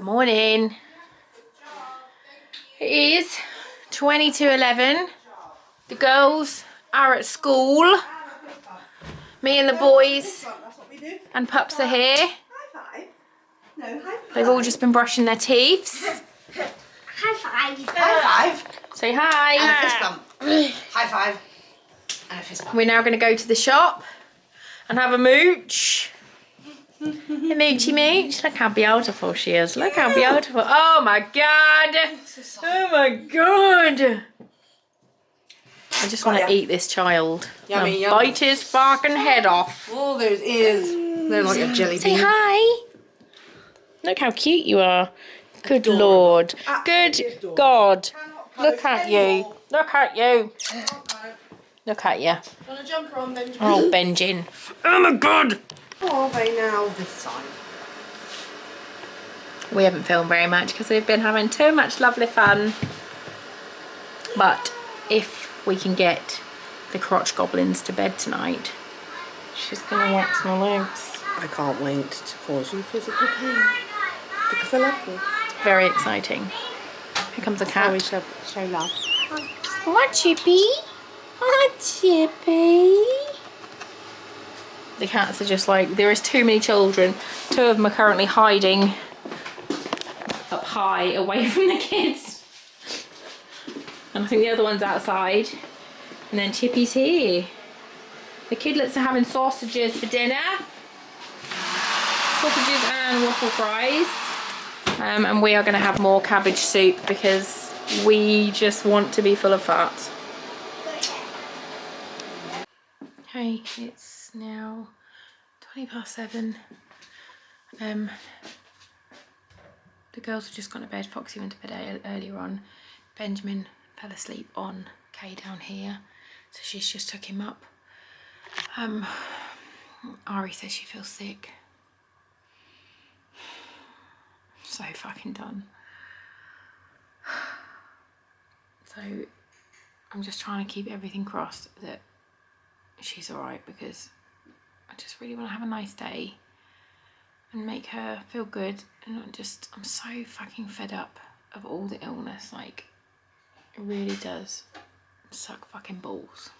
Good morning. It is 20 to 11. The girls are at school. Me and the boys and pups are here. They've all just been brushing their teeth. High five. High five. Say hi. And a fist bump. High five. And a fist bump. We're now going to go to the shop and have a mooch. A moochy mooch. Look how beautiful she is. Look how beautiful. Oh my god. Oh my god. I just want to eat this child. Yummy, and bite his fucking head off. Oh, those ears. They're like a jelly bean. Say hi. Look how cute you are. Good Lord. Good God. Look at you. Look at you. Look at you. Want a jumper on, Benjamin? Oh, Benjin. Oh my God. How are they now this side? We haven't filmed very much because we've been having too much lovely fun. But if we can get the crotch goblins to bed tonight, she's going to wax my legs. I can't wait to cause you physical pain. Because I love you. Very exciting. Here comes a cat. How we show love. What, Chippy? What, Chippy? The cats are just like, there is too many children. Two of them are currently hiding up high away from the kids. And I think the other one's outside. And then Chippy's here. The kidlets are having sausages for dinner. Sausages and waffle fries. And we are going to have more cabbage soup because we just want to be full of fat. Okay, it's now 7:20. The girls have just gone to bed. Foxy went to bed earlier on. Benjamin fell asleep on Kay down here, so she's just took him up. Ari says she feels sick. So fucking done. So I'm just trying to keep everything crossed that she's alright, because I just really want to have a nice day and make her feel good, and not just, I'm so fucking fed up of all the illness. Like, it really does suck fucking balls.